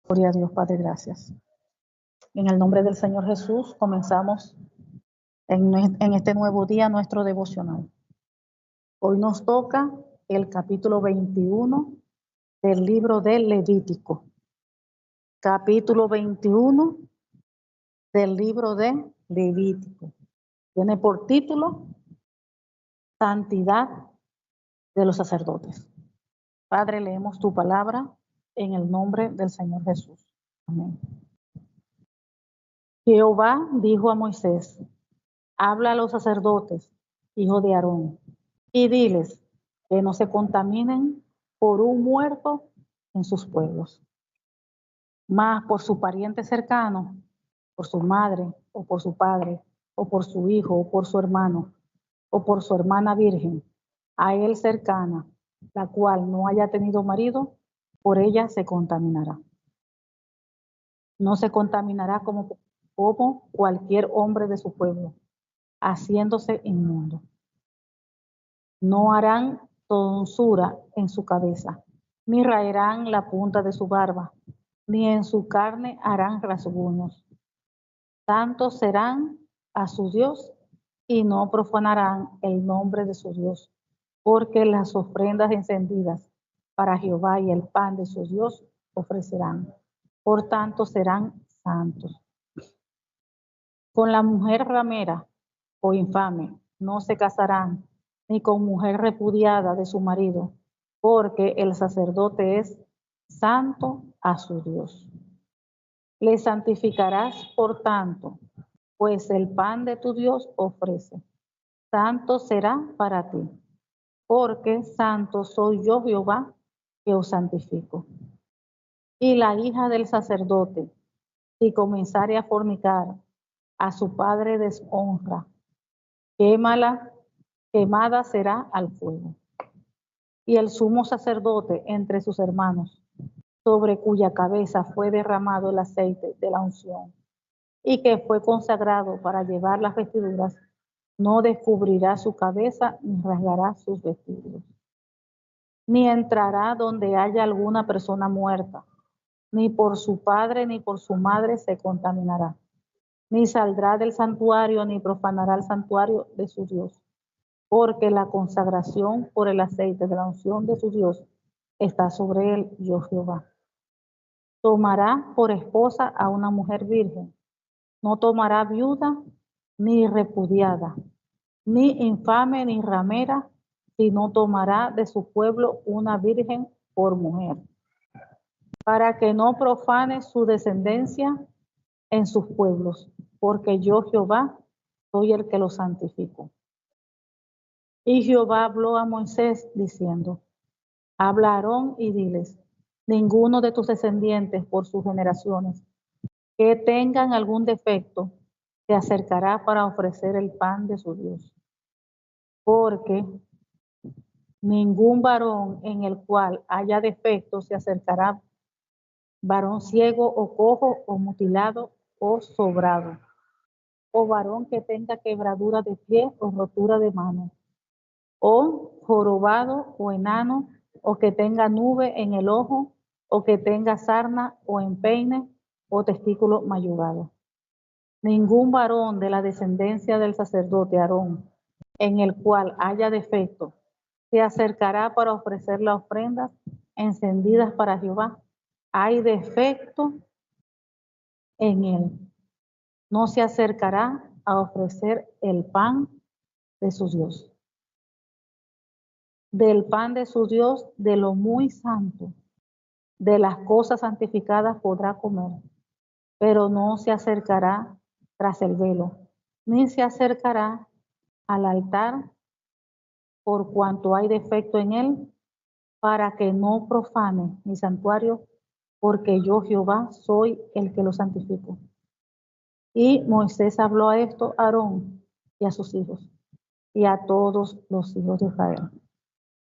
Gloria a Dios, Padre, gracias. En el nombre del Señor Jesús comenzamos en este nuevo día nuestro devocional. Hoy nos toca el capítulo 21 del libro del Levítico. Capítulo 21 del libro de Levítico. Tiene por título Santidad de los sacerdotes. Padre, leemos tu palabra en el nombre del Señor Jesús. Amén. Jehová dijo a Moisés: habla a los sacerdotes, hijos de Aarón, y diles que no se contaminen por un muerto en sus pueblos, mas por su pariente cercano, por su madre, o por su padre, o por su hijo, o por su hermano, o por su hermana virgen, a él cercana, la cual no haya tenido marido, por ella se contaminará. No se contaminará como cualquier hombre de su pueblo, haciéndose inmundo. No harán tonsura en su cabeza, ni raerán la punta de su barba, ni en su carne harán rasguños. Santos serán a su Dios, y no profanarán el nombre de su Dios, porque las ofrendas encendidas para Jehová y el pan de su Dios ofrecerán. Por tanto serán santos. Con la mujer ramera o infame no se casarán, ni con mujer repudiada de su marido, porque el sacerdote es santo a su Dios. Le santificarás por tanto, pues el pan de tu Dios ofrece. Santo será para ti, porque santo soy yo Jehová, que os santifico. Y la hija del sacerdote, si comenzare a fornicar, a su padre deshonra, quemada será al fuego. Y el sumo sacerdote entre sus hermanos, sobre cuya cabeza fue derramado el aceite de la unción, y que fue consagrado para llevar las vestiduras, no descubrirá su cabeza ni rasgará sus vestidos. Ni entrará donde haya alguna persona muerta, ni por su padre ni por su madre se contaminará. Ni saldrá del santuario, ni profanará el santuario de su Dios, porque la consagración por el aceite de la unción de su Dios está sobre él, yo Jehová. Tomará por esposa a una mujer virgen, no tomará viuda ni repudiada, ni infame ni ramera, sino tomará de su pueblo una virgen por mujer, para que no profane su descendencia en sus pueblos, porque yo Jehová soy el que los santifico. Y Jehová habló a Moisés diciendo: habla a Aarón y diles: ninguno de tus descendientes por sus generaciones que tengan algún defecto se acercará para ofrecer el pan de su Dios, porque ningún varón en el cual haya defecto se acercará, varón ciego o cojo o mutilado o sobrado, o varón que tenga quebradura de pie o rotura de mano, o jorobado o enano, o que tenga nube en el ojo, o que tenga sarna o empeine, o testículo mayugado. Ningún varón de la descendencia del sacerdote Aarón, en el cual haya defecto, se acercará para ofrecer las ofrendas encendidas para Jehová. Hay defecto en él. No se acercará a ofrecer el pan de su Dios. Del pan de su Dios, de lo muy santo, de las cosas santificadas podrá comer, pero no se acercará tras el velo, ni se acercará al altar por cuanto hay defecto en él, para que no profane mi santuario, porque yo Jehová soy el que lo santifico. Y Moisés habló a esto a Aarón y a sus hijos, y a todos los hijos de Israel.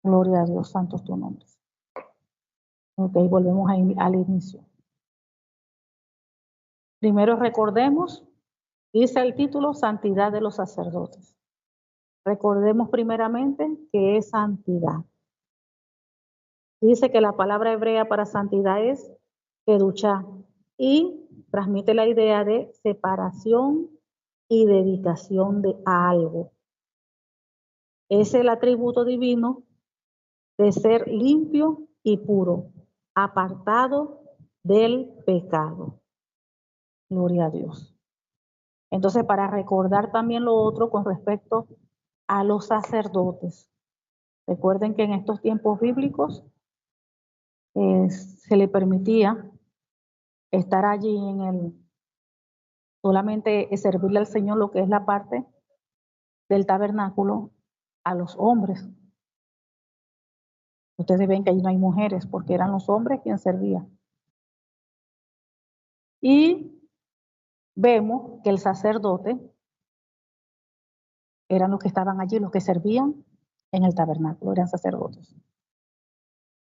Gloria a Dios, santo es tu nombre. Ok, volvemos al inicio. Primero recordemos, dice el título, Santidad de los sacerdotes. Recordemos primeramente qué es santidad. Dice que la palabra hebrea para santidad es Kedushá, y transmite la idea de separación y dedicación a algo. Es el atributo divino de ser limpio y puro, apartado del pecado. Gloria a Dios. Entonces, para recordar también lo otro con respecto a los sacerdotes. Recuerden que en estos tiempos bíblicos se le permitía estar allí solamente servirle al Señor lo que es la parte del tabernáculo a los hombres. Ustedes ven que allí no hay mujeres porque eran los hombres quienes servían. Y vemos que el sacerdote eran los que estaban allí, los que servían en el tabernáculo, eran sacerdotes.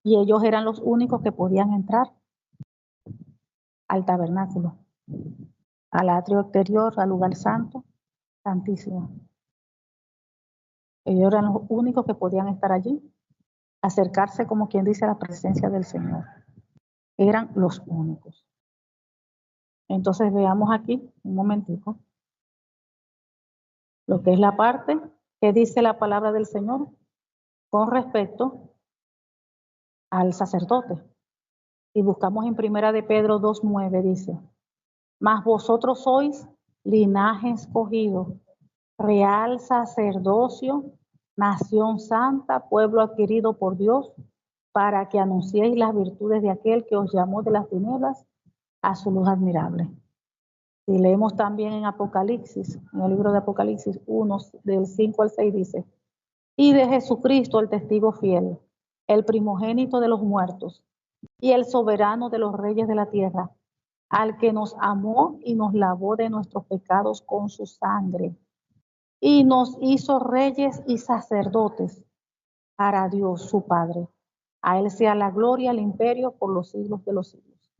Y ellos eran los únicos que podían entrar al tabernáculo, al atrio exterior, al lugar santo, santísimo. Ellos eran los únicos que podían estar allí, acercarse como quien dice a la presencia del Señor. Eran los únicos. Entonces veamos aquí un momentico lo que es la parte que dice la palabra del Señor con respecto al sacerdote. Y buscamos en Primera de Pedro 2:9, dice: mas vosotros sois linaje escogido, real sacerdocio, nación santa, pueblo adquirido por Dios, para que anunciéis las virtudes de aquel que os llamó de las tinieblas a su luz admirable. Si leemos también en Apocalipsis, en el libro de Apocalipsis 1, del 5 al 6, dice: y de Jesucristo el testigo fiel, el primogénito de los muertos y el soberano de los reyes de la tierra, al que nos amó y nos lavó de nuestros pecados con su sangre, y nos hizo reyes y sacerdotes para Dios su Padre. A él sea la gloria, el imperio por los siglos de los siglos.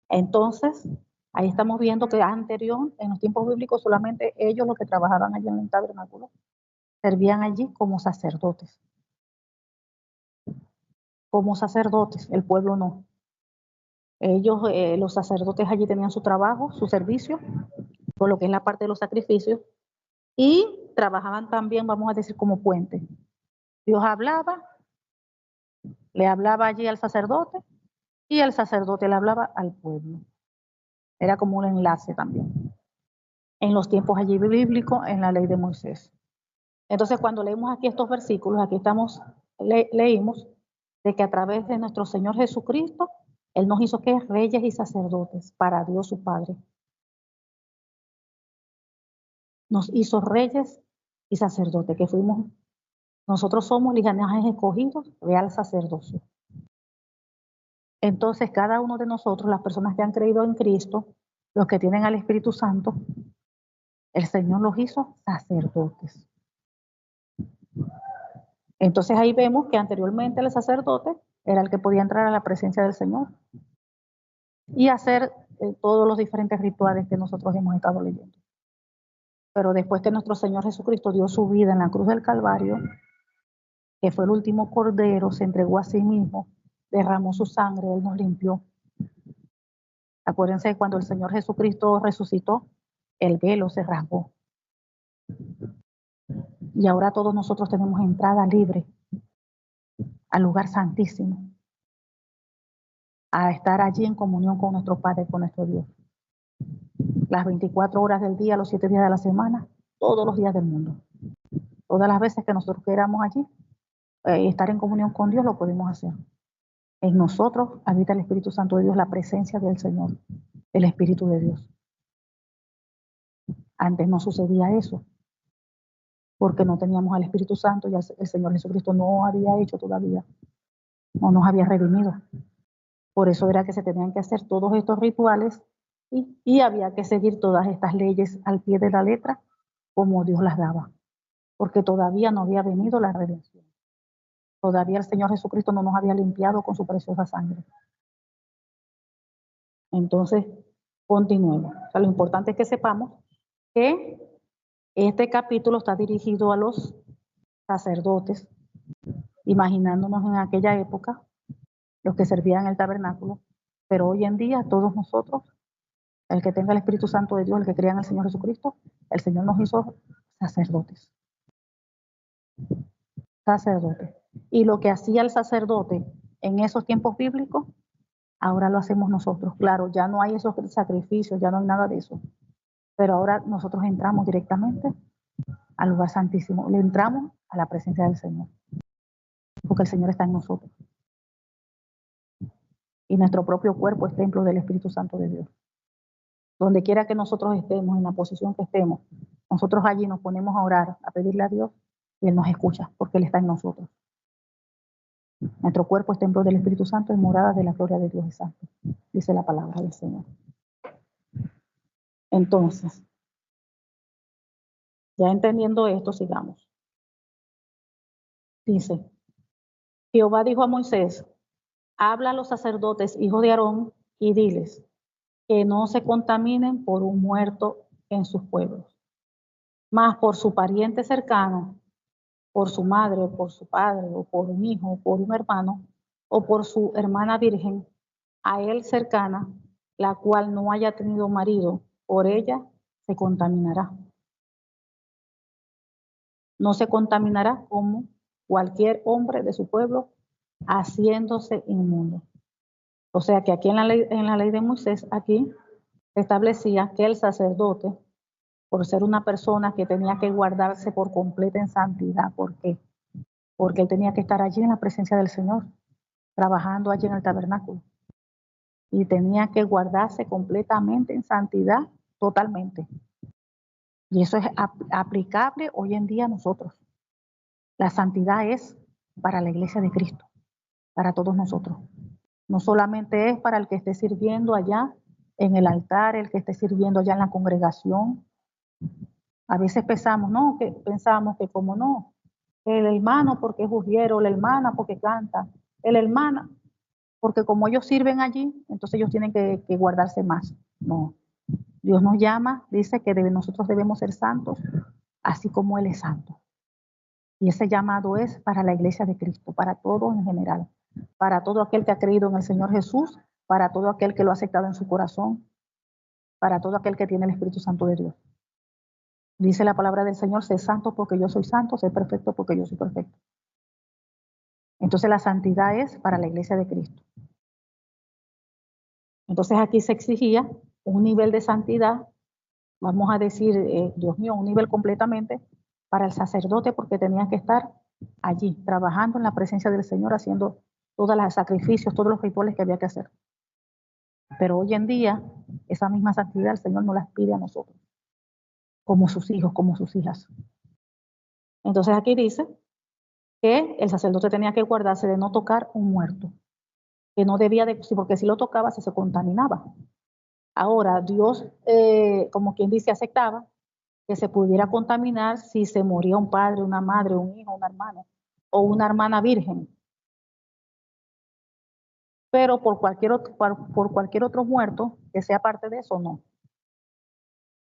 Entonces, ahí estamos viendo que anterior, en los tiempos bíblicos, solamente ellos los que trabajaban allí en el tabernáculo, servían allí como sacerdotes. Como sacerdotes, el pueblo no. Ellos, los sacerdotes allí tenían su trabajo, su servicio, por lo que es la parte de los sacrificios, y trabajaban también, vamos a decir, como puente. Dios hablaba, le hablaba allí al sacerdote, y el sacerdote le hablaba al pueblo. Era como un enlace también. En los tiempos allí bíblicos, en la ley de Moisés. Entonces, cuando leemos aquí estos versículos, aquí leímos de que a través de nuestro Señor Jesucristo, Él nos hizo que reyes y sacerdotes para Dios su Padre. Nos hizo reyes y sacerdotes, que nosotros somos linajes escogidos, real sacerdocio. Entonces, cada uno de nosotros, las personas que han creído en Cristo, los que tienen al Espíritu Santo, el Señor los hizo sacerdotes. Entonces ahí vemos que anteriormente el sacerdote era el que podía entrar a la presencia del Señor y hacer todos los diferentes rituales que nosotros hemos estado leyendo. Pero después que nuestro Señor Jesucristo dio su vida en la cruz del Calvario, que fue el último cordero, se entregó a sí mismo, derramó su sangre, Él nos limpió. Acuérdense que cuando el Señor Jesucristo resucitó, el velo se rasgó. Y ahora todos nosotros tenemos entrada libre al lugar santísimo, a estar allí en comunión con nuestro Padre, con nuestro Dios. Las 24 horas del día, los 7 días de la semana, todos los días del mundo. Todas las veces que nosotros queramos allí estar en comunión con Dios, lo podemos hacer. En nosotros habita el Espíritu Santo de Dios, la presencia del Señor, el Espíritu de Dios. Antes no sucedía eso, porque no teníamos al Espíritu Santo y el Señor Jesucristo no había hecho todavía, no nos había redimido. Por eso era que se tenían que hacer todos estos rituales y había que seguir todas estas leyes al pie de la letra como Dios las daba, porque todavía no había venido la redención. Todavía el Señor Jesucristo no nos había limpiado con su preciosa sangre. Entonces, continuemos. O sea, lo importante es que sepamos que este capítulo está dirigido a los sacerdotes, imaginándonos en aquella época, los que servían el tabernáculo, Pero hoy en día todos nosotros, el que tenga el Espíritu Santo de Dios, el que crea en el Señor Jesucristo, el Señor nos hizo sacerdotes. Sacerdotes. Y lo que hacía el sacerdote en esos tiempos bíblicos, ahora lo hacemos nosotros. Claro, ya no hay esos sacrificios, ya no hay nada de eso. Pero ahora nosotros entramos directamente al lugar santísimo. Le entramos a la presencia del Señor. Porque el Señor está en nosotros. Y nuestro propio cuerpo es templo del Espíritu Santo de Dios. Donde quiera que nosotros estemos, en la posición que estemos, nosotros allí nos ponemos a orar, a pedirle a Dios, y Él nos escucha, porque Él está en nosotros. Nuestro cuerpo es templo del Espíritu Santo y morada de la gloria de Dios es santo, dice la palabra del Señor. Entonces, ya entendiendo esto, sigamos. Dice, Jehová dijo a Moisés, habla a los sacerdotes, hijos de Aarón, y diles que no se contaminen por un muerto en sus pueblos, mas por su pariente cercano, por su madre o por su padre o por un hijo o por un hermano o por su hermana virgen, a él cercana, la cual no haya tenido marido, por ella se contaminará. No se contaminará como cualquier hombre de su pueblo, haciéndose inmundo. O sea que aquí en la ley de Moisés, aquí establecía que el sacerdote, por ser una persona que tenía que guardarse por completa en santidad, ¿por qué? Porque él tenía que estar allí en la presencia del Señor, trabajando allí en el tabernáculo. Y tenía que guardarse completamente en santidad, totalmente. Y eso es aplicable hoy en día a nosotros. La santidad es para la iglesia de Cristo, para todos nosotros. No solamente es para el que esté sirviendo allá en el altar, el que esté sirviendo allá en la congregación. A veces pensamos que como no, el hermano porque es ujiero, la hermana porque canta, el hermana porque como ellos sirven allí, entonces ellos tienen que guardarse más. No, Dios nos llama, dice que nosotros debemos ser santos, así como Él es santo. Y ese llamado es para la iglesia de Cristo, para todos en general, para todo aquel que ha creído en el Señor Jesús, para todo aquel que lo ha aceptado en su corazón, para todo aquel que tiene el Espíritu Santo de Dios. Dice la palabra del Señor, sé santo porque yo soy santo, sé perfecto porque yo soy perfecto. Entonces la santidad es para la iglesia de Cristo. Entonces aquí se exigía un nivel de santidad, vamos a decir, Dios mío, un nivel completamente para el sacerdote porque tenía que estar allí, trabajando en la presencia del Señor, haciendo todos los sacrificios, todos los rituales que había que hacer. Pero hoy en día, esa misma santidad el Señor nos las pide a nosotros, como sus hijos, como sus hijas. Entonces aquí dice que el sacerdote tenía que guardarse de no tocar un muerto, que no debía de, porque si lo tocaba se contaminaba. Ahora, Dios, como quien dice, aceptaba que se pudiera contaminar si se moría un padre, una madre, un hijo, un hermano o una hermana virgen. Pero por cualquier otro muerto que sea parte de eso, no.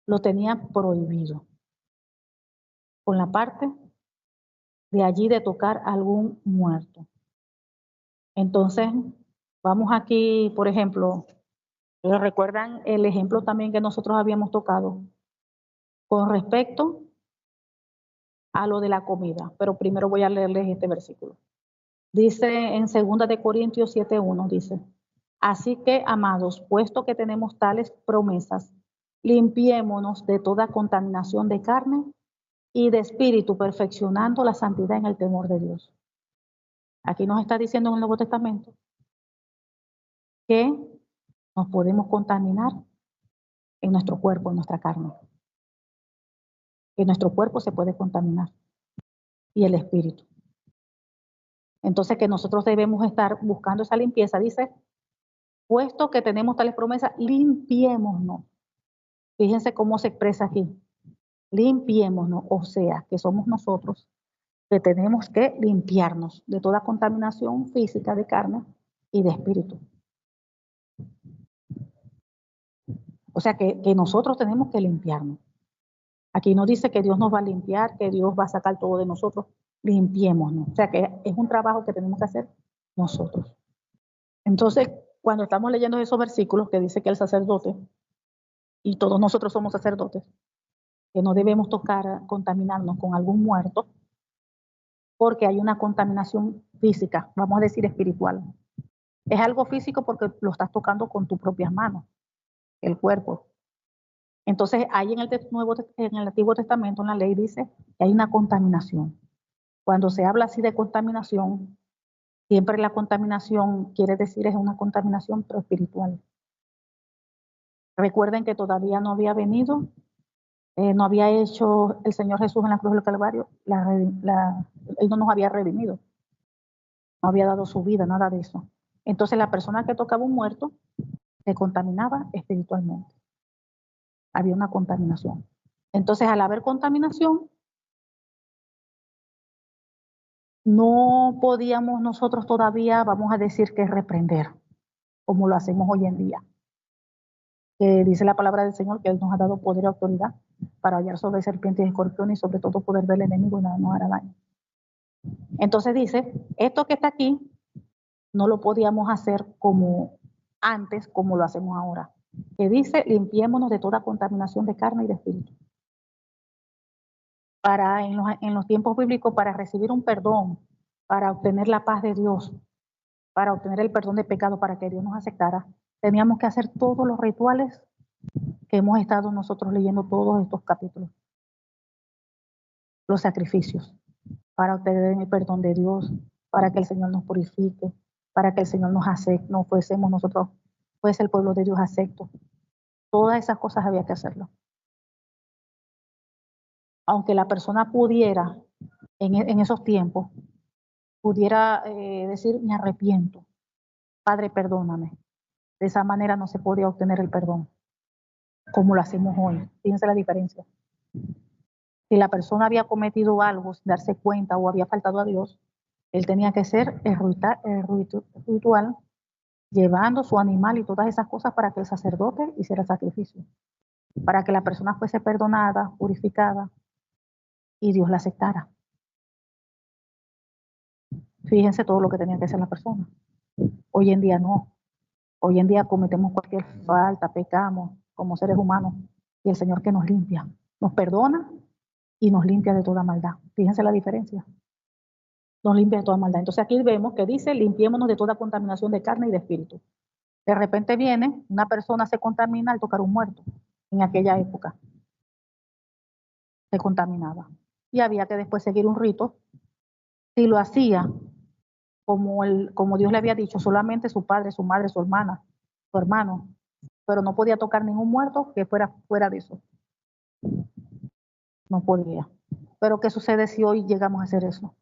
Lo tenía prohibido. Con la parte de allí de tocar algún muerto. Entonces, vamos aquí, por ejemplo, ¿recuerdan el ejemplo también que nosotros habíamos tocado con respecto a lo de la comida? Pero primero voy a leerles este versículo. Dice en 2 de Corintios 7:1, dice, así que, amados, puesto que tenemos tales promesas, limpiémonos de toda contaminación de carne y de espíritu, perfeccionando la santidad en el temor de Dios. Aquí nos está diciendo en el Nuevo Testamento que nos podemos contaminar en nuestro cuerpo, en nuestra carne. Que nuestro cuerpo se puede contaminar y el espíritu. Entonces que nosotros debemos estar buscando esa limpieza, dice, puesto que tenemos tales promesas, limpiémonos. Fíjense cómo se expresa aquí. Limpiémonos, o sea, que somos nosotros que tenemos que limpiarnos de toda contaminación física de carne y de espíritu. O sea, que nosotros tenemos que limpiarnos. Aquí no dice que Dios nos va a limpiar, que Dios va a sacar todo de nosotros. Limpiémonos. O sea, que es un trabajo que tenemos que hacer nosotros. Entonces, cuando estamos leyendo esos versículos que dice que el sacerdote, y todos nosotros somos sacerdotes, que no debemos tocar, contaminarnos con algún muerto, porque hay una contaminación física, vamos a decir espiritual. Es algo físico porque lo estás tocando con tus propias manos, el cuerpo. Entonces, ahí en en el Antiguo Testamento, en la ley dice que hay una contaminación. Cuando se habla así de contaminación, siempre la contaminación quiere decir es una contaminación pero espiritual. Recuerden que todavía no había venido, no había hecho el Señor Jesús en la cruz del Calvario, Él no nos había redimido, no había dado su vida, nada de eso. Entonces la persona que tocaba un muerto se contaminaba espiritualmente. Había una contaminación. Entonces, al haber contaminación, no podíamos nosotros todavía, vamos a decir que reprender, como lo hacemos hoy en día. Dice la palabra del Señor que Él nos ha dado poder y autoridad para hallar sobre serpientes y escorpiones y sobre todo poder del enemigo y nada nos hará daño. Entonces dice, esto que está aquí, no lo podíamos hacer como antes, como lo hacemos ahora. Que dice, limpiémonos de toda contaminación de carne y de espíritu. En los tiempos bíblicos, para recibir un perdón, para obtener la paz de Dios, para obtener el perdón de pecado, para que Dios nos aceptara, teníamos que hacer todos los rituales que hemos estado nosotros leyendo todos estos capítulos. Los sacrificios, para obtener el perdón de Dios, para que el Señor nos purifique, para que el Señor nos acepte, no fuésemos nosotros, fuese el pueblo de Dios acepto. Todas esas cosas había que hacerlo. Aunque la persona pudiera, en esos tiempos, pudiera decir, me arrepiento, Padre, perdóname. De esa manera no se podía obtener el perdón, como lo hacemos hoy. Fíjense la diferencia. Si la persona había cometido algo sin darse cuenta o había faltado a Dios, él tenía que hacer el ritual llevando su animal y todas esas cosas para que el sacerdote hiciera el sacrificio, para que la persona fuese perdonada, purificada y Dios la aceptara. Fíjense todo lo que tenía que hacer la persona. Hoy en día no. Hoy en día cometemos cualquier falta, pecamos como seres humanos y el Señor que nos limpia, nos perdona y nos limpia de toda maldad. Fíjense la diferencia. Nos limpia de toda maldad. Entonces aquí vemos que dice, limpiémonos de toda contaminación de carne y de espíritu. De repente viene, una persona se contamina al tocar un muerto. En aquella época se contaminaba. Y había que después seguir un rito. Si lo hacía como Dios le había dicho, solamente su padre, su madre, su hermana, su hermano, pero no podía tocar ningún muerto que fuera de eso. No podía. Pero ¿qué sucede si hoy llegamos a hacer eso?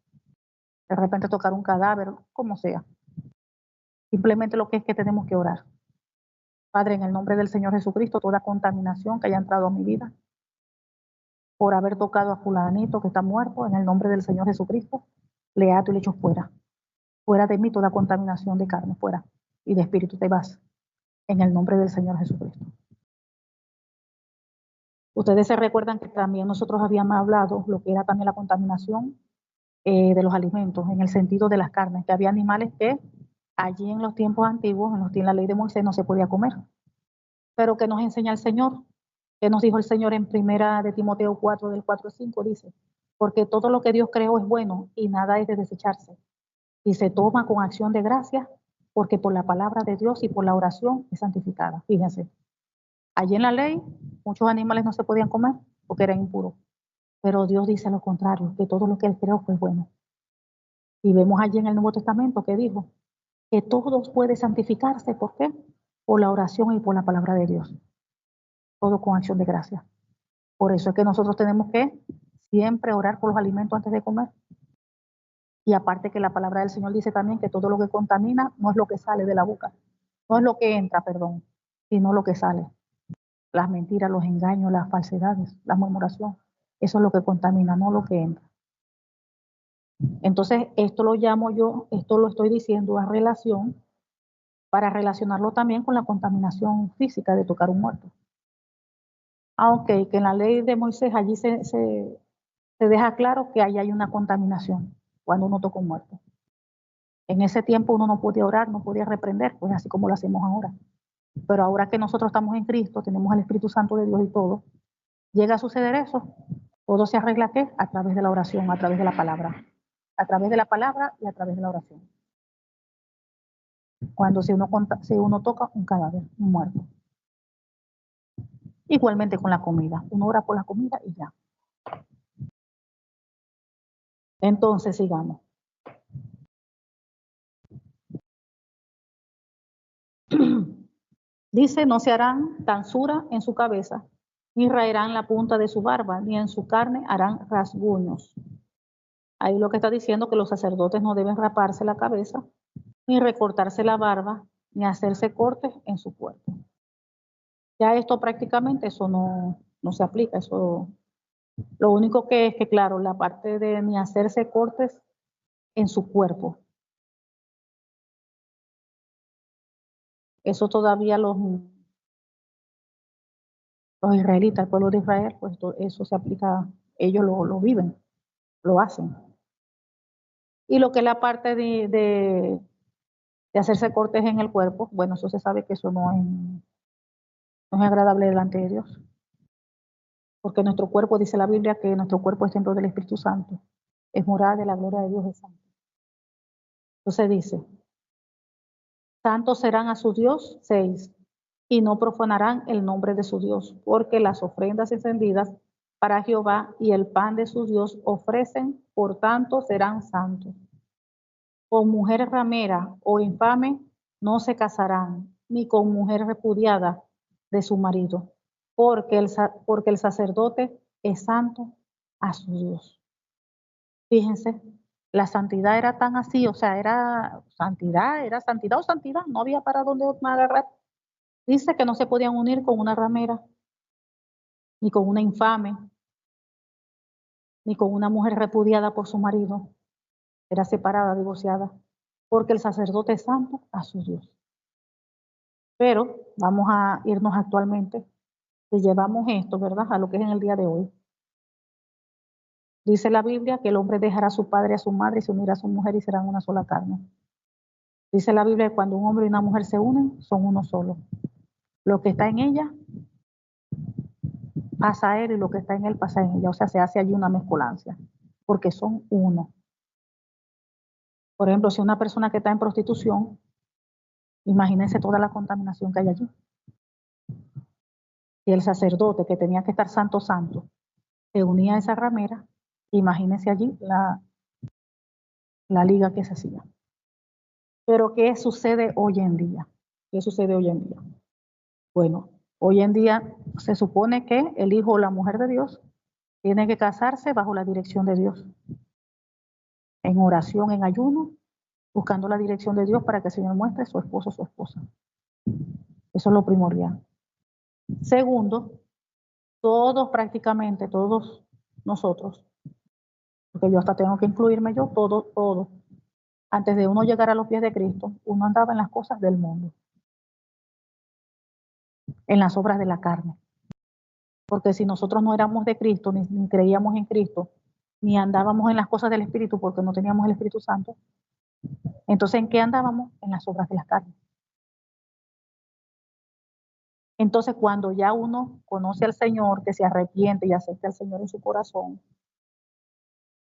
De repente tocar un cadáver, como sea. Simplemente lo que es que tenemos que orar. Padre, en el nombre del Señor Jesucristo, toda contaminación que haya entrado a mi vida, por haber tocado a fulanito que está muerto, en el nombre del Señor Jesucristo, le ato y le echo fuera. Fuera de mí toda contaminación de carne, fuera. Y de espíritu te vas. En el nombre del Señor Jesucristo. Ustedes se recuerdan que también nosotros habíamos hablado lo que era también la contaminación de los alimentos, en el sentido de las carnes, que había animales que allí en los tiempos antiguos, en la ley de Moisés, no se podía comer. Pero que nos enseña el Señor, que nos dijo el Señor en primera de Timoteo 4, del 4 al 5, dice, porque todo lo que Dios creó es bueno y nada es de desecharse. Y se toma con acción de gracia, porque por la palabra de Dios y por la oración es santificada. Fíjense, allí en la ley muchos animales no se podían comer porque eran impuros. Pero Dios dice lo contrario, que todo lo que Él creó fue bueno. Y vemos allí en el Nuevo Testamento que dijo que todos puede santificarse. ¿Por qué? Por la oración y por la palabra de Dios. Todo con acción de gracia. Por eso es que nosotros tenemos que siempre orar por los alimentos antes de comer. Y aparte que la palabra del Señor dice también que todo lo que contamina no es lo que sale de la boca. No es lo que entra, perdón, sino lo que sale. Las mentiras, los engaños, las falsedades, la murmuración. Eso es lo que contamina, no lo que entra. Entonces, esto lo llamo yo, esto lo estoy diciendo a relación, para relacionarlo también con la contaminación física de tocar un muerto. Aunque que en la ley de Moisés allí se deja claro que ahí hay una contaminación cuando uno toca un muerto. En ese tiempo uno no podía orar, no podía reprender, pues así como lo hacemos ahora. Pero ahora que nosotros estamos en Cristo, tenemos el Espíritu Santo de Dios y todo, llega a suceder eso. Todo se arregla ¿qué? A través de la oración, a través de la palabra. A través de la palabra y a través de la oración. Cuando si uno toca un cadáver, un muerto. Igualmente con la comida. Uno ora por la comida y ya. Entonces sigamos. Dice, no se harán tansura en su cabeza, ni raerán la punta de su barba, ni en su carne harán rasguños. Ahí lo que está diciendo que los sacerdotes no deben raparse la cabeza, ni recortarse la barba, ni hacerse cortes en su cuerpo. Ya esto prácticamente, eso no se aplica, eso, lo único que es que, claro, la parte de ni hacerse cortes en su cuerpo, eso todavía los israelitas, el pueblo de Israel, pues eso se aplica, ellos lo viven, lo hacen. Y lo que es la parte de hacerse cortes en el cuerpo, bueno, eso se sabe que eso no es agradable delante de Dios. Porque nuestro cuerpo, dice la Biblia, que nuestro cuerpo es templo del Espíritu Santo. Es morada de la gloria de Dios es santo. Entonces dice, santos serán a su Dios, 6, y no profanarán el nombre de su Dios, porque las ofrendas encendidas para Jehová y el pan de su Dios ofrecen, por tanto serán santos. Con mujer ramera o infame no se casarán, ni con mujer repudiada de su marido, porque el sacerdote es santo a su Dios. Fíjense, la santidad era tan así, o sea, era santidad o santidad, no había para dónde agarrar. Dice que no se podían unir con una ramera, ni con una infame, ni con una mujer repudiada por su marido, era separada, divorciada, porque el sacerdote es santo a su Dios. Pero vamos a irnos actualmente, si llevamos esto, ¿verdad?, a lo que es en el día de hoy. Dice la Biblia que el hombre dejará a su padre y a su madre y se unirá a su mujer y serán una sola carne. Dice la Biblia que cuando un hombre y una mujer se unen, son uno solo. Lo que está en ella pasa a él y lo que está en él pasa en ella. O sea, se hace allí una mezcolancia, porque son uno. Por ejemplo, si una persona que está en prostitución, imagínense toda la contaminación que hay allí. Si el sacerdote que tenía que estar santo, se unía a esa ramera, imagínense allí la liga que se hacía. Pero ¿qué sucede hoy en día? ¿Qué sucede hoy en día? Bueno, hoy en día se supone que el hijo o la mujer de Dios tiene que casarse bajo la dirección de Dios, en oración, en ayuno, buscando la dirección de Dios para que el Señor muestre su esposo o su esposa. Eso es lo primordial. Segundo, prácticamente todos nosotros, porque yo hasta tengo que incluirme yo, todos, antes de uno llegar a los pies de Cristo, uno andaba en las cosas del mundo, en las obras de la carne. Porque si nosotros no éramos de Cristo, ni creíamos en Cristo, ni andábamos en las cosas del Espíritu porque no teníamos el Espíritu Santo, entonces ¿en qué andábamos? En las obras de la carne. Entonces cuando ya uno conoce al Señor, que se arrepiente y acepta al Señor en su corazón,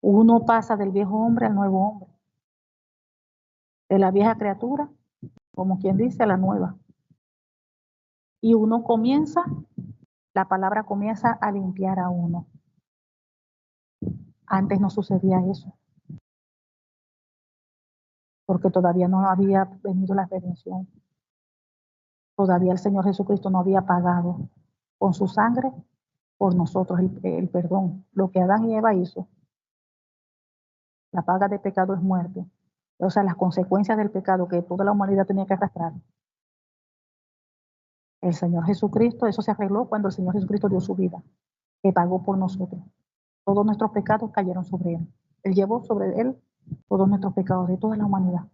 uno pasa del viejo hombre al nuevo hombre, de la vieja criatura, como quien dice, a la nueva. Y uno comienza, la palabra comienza a limpiar a uno. Antes no sucedía eso, porque todavía no había venido la redención. Todavía el Señor Jesucristo no había pagado con su sangre por nosotros el perdón. Lo que Adán y Eva hizo, la paga de pecado es muerte. O sea, las consecuencias del pecado que toda la humanidad tenía que arrastrar. El Señor Jesucristo, eso se arregló cuando el Señor Jesucristo dio su vida, que pagó por nosotros. Todos nuestros pecados cayeron sobre Él. Él llevó sobre Él todos nuestros pecados de toda la humanidad.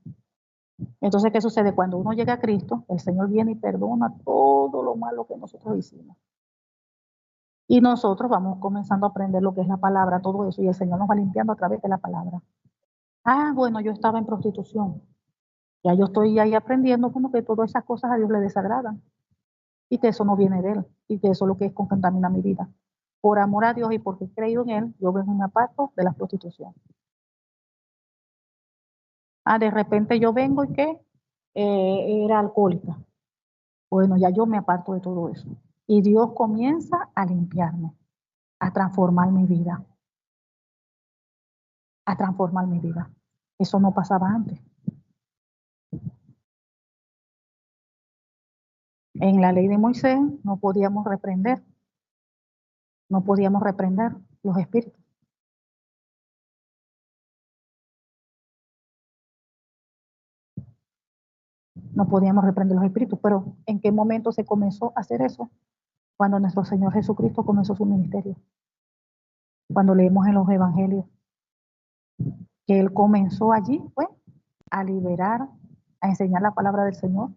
Entonces, ¿qué sucede? Cuando uno llega a Cristo, el Señor viene y perdona todo lo malo que nosotros hicimos. Y nosotros vamos comenzando a aprender lo que es la palabra, todo eso, y el Señor nos va limpiando a través de la palabra. Ah, bueno, yo estaba en prostitución. Ya yo estoy ahí aprendiendo como que todas esas cosas a Dios le desagradan y que eso no viene de Él y que eso es lo que es contamina mi vida. Por amor a Dios y porque he creído en Él, yo vengo y me aparto de la prostitución. Ah, de repente yo vengo y que era alcohólica. Bueno, ya yo me aparto de todo eso. Y Dios comienza a limpiarme, a transformar mi vida, a transformar mi vida. Eso no pasaba antes. En la ley de Moisés no podíamos reprender los espíritus, no podíamos reprender los espíritus, pero ¿en qué momento se comenzó a hacer eso? Cuando nuestro Señor Jesucristo comenzó su ministerio, cuando leemos en los evangelios, que Él comenzó allí, fue a liberar, a enseñar la palabra del Señor,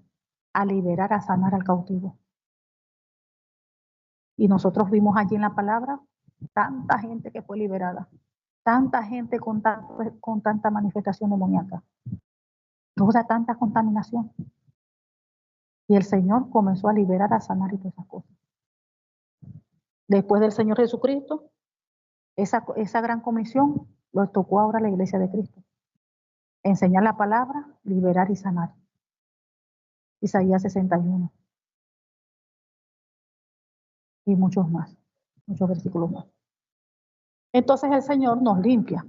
a liberar, a sanar al cautivo. Y nosotros vimos allí en la palabra tanta gente que fue liberada, tanta gente con tanta manifestación demoníaca, toda tanta contaminación. Y el Señor comenzó a liberar, a sanar y todas esas cosas. Después del Señor Jesucristo, esa gran comisión lo tocó ahora a la iglesia de Cristo. Enseñar la palabra, liberar y sanar. Isaías 61 y muchos más, muchos versículos más. Entonces el Señor nos limpia.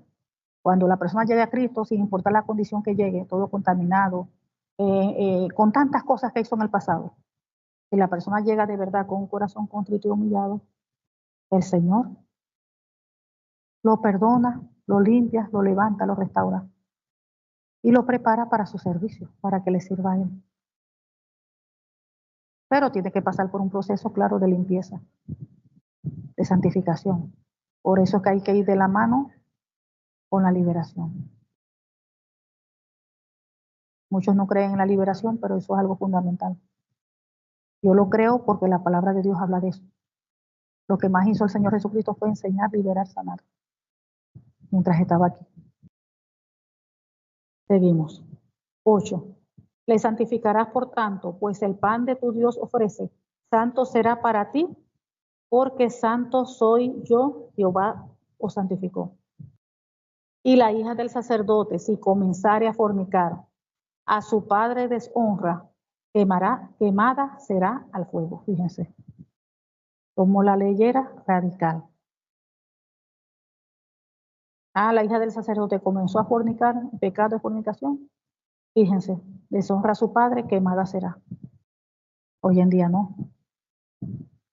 Cuando la persona llegue a Cristo, sin importar la condición que llegue, todo contaminado, con tantas cosas que hizo en el pasado, y la persona llega de verdad con un corazón contrito y humillado, el Señor lo perdona, lo limpia, lo levanta, lo restaura y lo prepara para su servicio, para que le sirva a Él. Pero tiene que pasar por un proceso claro de limpieza, de santificación. Por eso es que hay que ir de la mano con la liberación. Muchos no creen en la liberación, pero eso es algo fundamental. Yo lo creo porque la palabra de Dios habla de eso. Lo que más hizo el Señor Jesucristo fue enseñar, liberar, sanar, mientras estaba aquí. Seguimos. 8. Le santificarás por tanto, pues el pan de tu Dios ofrece. Santo será para ti, porque santo soy yo, Jehová os santificó. Y la hija del sacerdote, si comenzare a fornicar, a su padre deshonra, quemada será al fuego. Fíjense, como la leyera radical. Ah, la hija del sacerdote comenzó a fornicar, pecado de fornicación. Fíjense, deshonra a su padre, quemada será. Hoy en día no.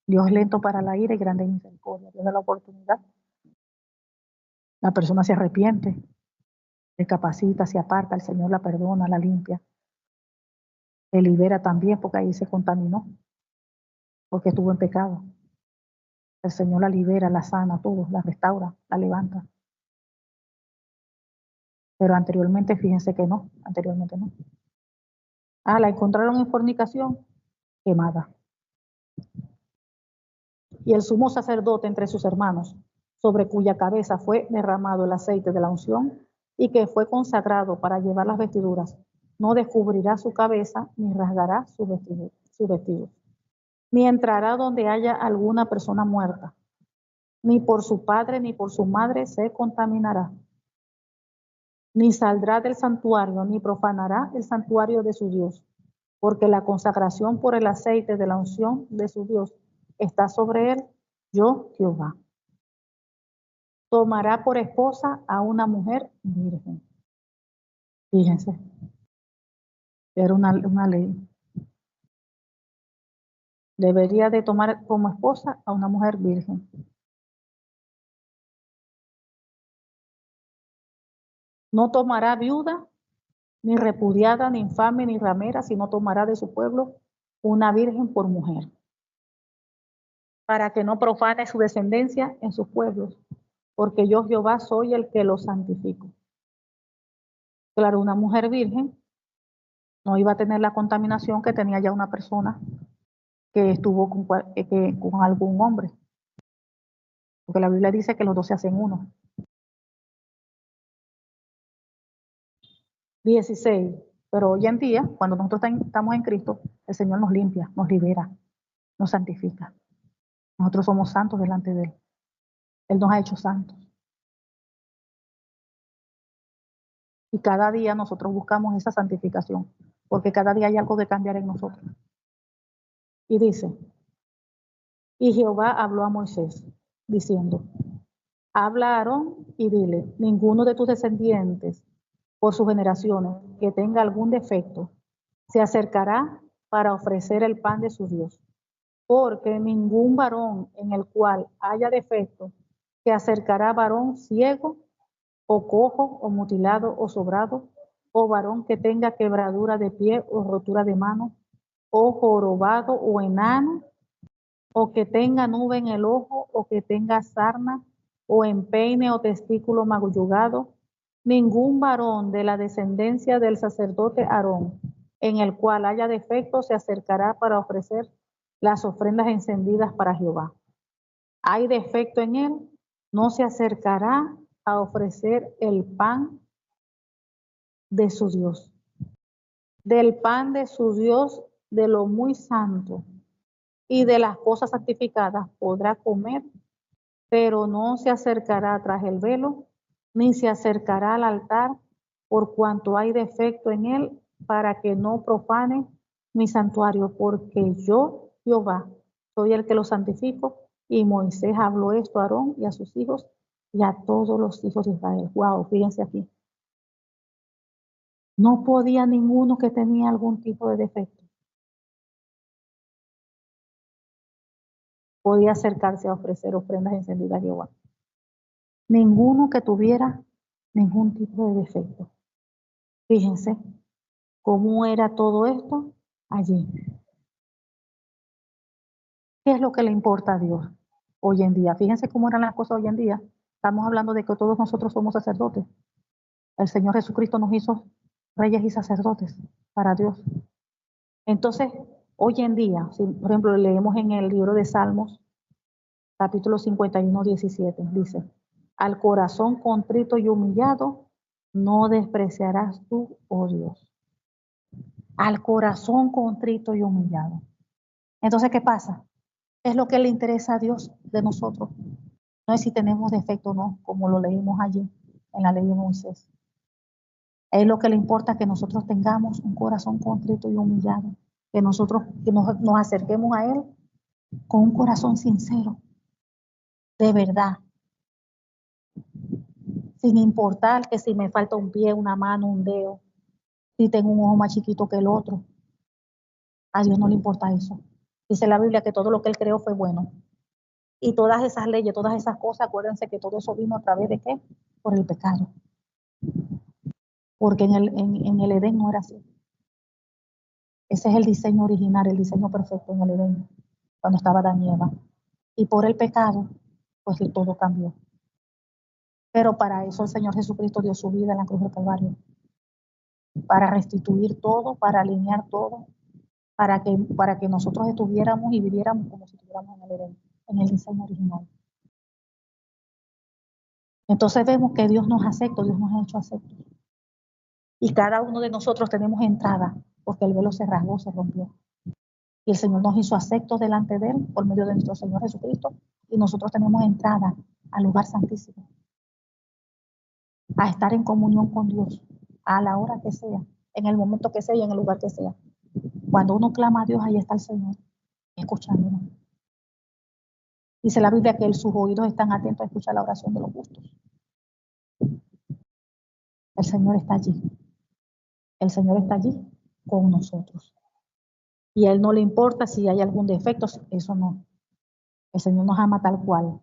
Dios es lento para la ira y grande en misericordia. Dios da la oportunidad. La persona se arrepiente, se capacita, se aparta, el Señor la perdona, la limpia. Se libera también porque ahí se contaminó, porque estuvo en pecado. El Señor la libera, la sana, todo, la restaura, la levanta. Pero anteriormente, fíjense que no, anteriormente no. Ah, la encontraron en fornicación, quemada. Y el sumo sacerdote entre sus hermanos, sobre cuya cabeza fue derramado el aceite de la unción y que fue consagrado para llevar las vestiduras, no descubrirá su cabeza ni rasgará su vestido, ni entrará donde haya alguna persona muerta, ni por su padre ni por su madre se contaminará, ni saldrá del santuario, ni profanará el santuario de su Dios, porque la consagración por el aceite de la unción de su Dios está sobre él, yo Jehová. Tomará por esposa a una mujer virgen. Fíjense, era una ley. Debería de tomar como esposa a una mujer virgen. No tomará viuda, ni repudiada, ni infame, ni ramera, sino tomará de su pueblo una virgen por mujer, para que no profane su descendencia en sus pueblos, porque yo Jehová soy el que los santifico. Claro, una mujer virgen no iba a tener la contaminación que tenía ya una persona que estuvo con algún hombre, porque la Biblia dice que los dos se hacen uno. 16. Pero hoy en día, cuando nosotros estamos en Cristo, el Señor nos limpia, nos libera, nos santifica. Nosotros somos santos delante de Él. Él nos ha hecho santos. Y cada día nosotros buscamos esa santificación, porque cada día hay algo que cambiar en nosotros. Y dice, y Jehová habló a Moisés, diciendo, habla a Aarón y dile, ninguno de tus descendientes, por sus generaciones, que tenga algún defecto, se acercará para ofrecer el pan de su Dios. Porque ningún varón en el cual haya defecto se acercará varón ciego o cojo o mutilado o sobrado, o varón que tenga quebradura de pie o rotura de mano, o jorobado o enano, o que tenga nube en el ojo, o que tenga sarna, o empeine o testículo magullugado, ningún varón de la descendencia del sacerdote Aarón, en el cual haya defecto, se acercará para ofrecer las ofrendas encendidas para Jehová. Hay defecto en él, no se acercará a ofrecer el pan de su Dios. Del pan de su Dios, de lo muy santo y de las cosas santificadas podrá comer, pero no se acercará tras el velo, ni se acercará al altar, por cuanto hay defecto en él, para que no profane mi santuario, porque yo, Jehová, soy el que lo santifico. Y Moisés habló esto a Aarón y a sus hijos y a todos los hijos de Israel. Wow, fíjense aquí. No podía ninguno que tenía algún tipo de defecto. Podía acercarse a ofrecer ofrendas encendidas a Jehová. Ninguno que tuviera ningún tipo de defecto. Fíjense cómo era todo esto allí. ¿Qué es lo que le importa a Dios hoy en día? Fíjense cómo eran las cosas hoy en día. Estamos hablando de que todos nosotros somos sacerdotes. El Señor Jesucristo nos hizo reyes y sacerdotes para Dios. Entonces, hoy en día, si por ejemplo leemos en el libro de Salmos, capítulo 51, 17, dice, al corazón contrito y humillado, no despreciarás tú, oh Dios. Al corazón contrito y humillado. Entonces, ¿qué pasa? Es lo que le interesa a Dios de nosotros. No es si tenemos defecto o no, como lo leímos allí en la ley de Moisés. Es lo que le importa que nosotros tengamos un corazón contrito y humillado, que nosotros que nos acerquemos a Él con un corazón sincero, de verdad, sin importar que si me falta un pie, una mano, un dedo, si tengo un ojo más chiquito que el otro. A Dios no le importa eso. Dice la Biblia que todo lo que Él creó fue bueno. Y todas esas leyes, todas esas cosas, acuérdense que todo eso vino a través de ¿qué? Por el pecado. Porque en el Edén no era así. Ese es el diseño original, el diseño perfecto en el Edén, cuando estaba Adán y Eva. Y por el pecado, pues todo cambió. Pero para eso el Señor Jesucristo dio su vida en la cruz del Calvario. Para restituir todo, para alinear todo, para que nosotros estuviéramos y viviéramos como si estuviéramos en el Edén, en el diseño original. Entonces vemos que Dios nos acepta, Dios nos ha hecho aceptos. Y cada uno de nosotros tenemos entrada, porque el velo se rasgó, se rompió. Y el Señor nos hizo aceptos delante de Él por medio de nuestro Señor Jesucristo. Y nosotros tenemos entrada al lugar santísimo. A estar en comunión con Dios, a la hora que sea, en el momento que sea y en el lugar que sea. Cuando uno clama a Dios, ahí está el Señor, escuchándonos. Dice la Biblia que sus oídos están atentos a escuchar la oración de los justos. El Señor está allí. El Señor está allí con nosotros. Y a Él no le importa si hay algún defecto, eso no. El Señor nos ama tal cual,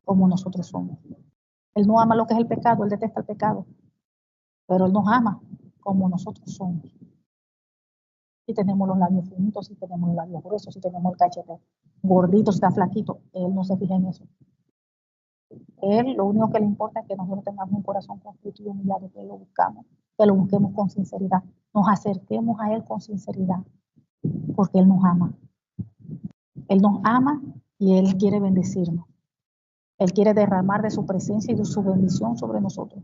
como nosotros somos. Él no ama lo que es el pecado, Él detesta el pecado. Pero Él nos ama como nosotros somos. Si tenemos los labios finitos, si tenemos los labios gruesos, si tenemos el cachete gordito, si está flaquito, Él no se fija en eso. Él lo único que le importa es que nosotros tengamos un corazón contrito y humillado, que lo buscamos, que lo busquemos con sinceridad, nos acerquemos a Él con sinceridad, porque Él nos ama. Él nos ama y Él quiere bendecirnos. Él quiere derramar de su presencia y de su bendición sobre nosotros.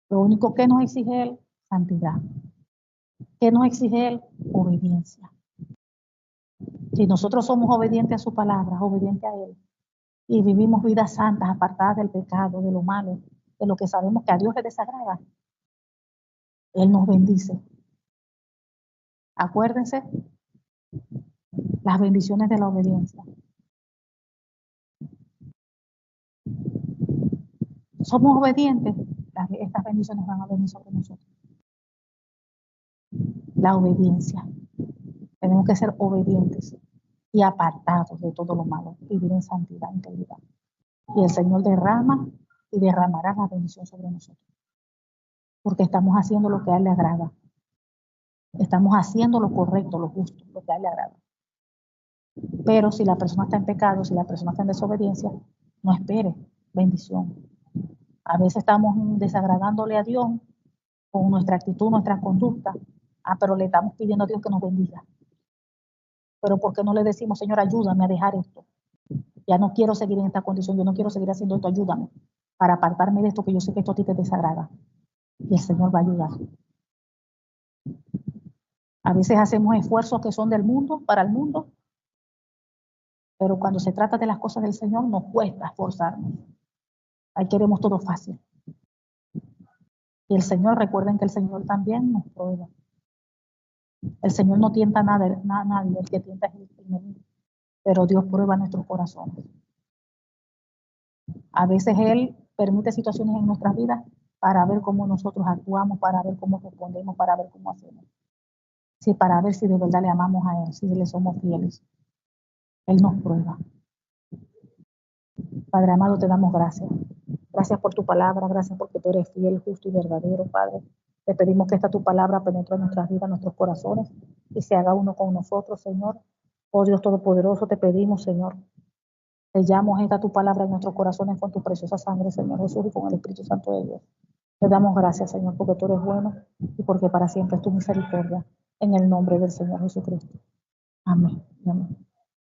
Lo único que nos exige Él, santidad. ¿Qué nos exige Él? Obediencia. Si nosotros somos obedientes a su palabra, obedientes a Él, y vivimos vidas santas, apartadas del pecado, de lo malo, de lo que sabemos que a Dios le desagrada, Él nos bendice. Acuérdense, las bendiciones de la obediencia. Somos obedientes, estas bendiciones van a venir sobre nosotros. La obediencia. Tenemos que ser obedientes y apartados de todo lo malo, vivir en santidad, integridad. Y el Señor derrama y derramará la bendición sobre nosotros. Porque estamos haciendo lo que a Él le agrada. Estamos haciendo lo correcto, lo justo, lo que a Él le agrada. Pero si la persona está en pecado, si la persona está en desobediencia, no espere bendición. A veces estamos desagradándole a Dios con nuestra actitud, nuestra conducta. Pero le estamos pidiendo a Dios que nos bendiga. Pero ¿por qué no le decimos, Señor, ayúdame a dejar esto? Ya no quiero seguir en esta condición, yo no quiero seguir haciendo esto, ayúdame para apartarme de esto que yo sé que esto a ti te desagrada. Y el Señor va a ayudar. A veces hacemos esfuerzos que son del mundo, para el mundo, pero cuando se trata de las cosas del Señor nos cuesta esforzarnos. Ahí queremos todo fácil. Y el Señor, recuerden que el Señor también nos prueba. El Señor no tienta a nadie, el que tienta es el enemigo, pero Dios prueba nuestros corazones. A veces Él permite situaciones en nuestras vidas para ver cómo nosotros actuamos, para ver cómo respondemos, para ver cómo hacemos. Sí, para ver si de verdad le amamos a Él, si le somos fieles. Él nos prueba. Padre amado, te damos gracias. Gracias por tu palabra, gracias porque tú eres fiel, justo y verdadero, Padre. Te pedimos que esta tu palabra penetre en nuestras vidas, en nuestros corazones, y se haga uno con nosotros, Señor. Oh Dios Todopoderoso, te pedimos, Señor, sellamos esta tu palabra en nuestros corazones con tu preciosa sangre, Señor Jesús, y con el Espíritu Santo de Dios. Te damos gracias, Señor, porque tú eres bueno y porque para siempre es tu misericordia. En el nombre del Señor Jesucristo. Amén. Amén.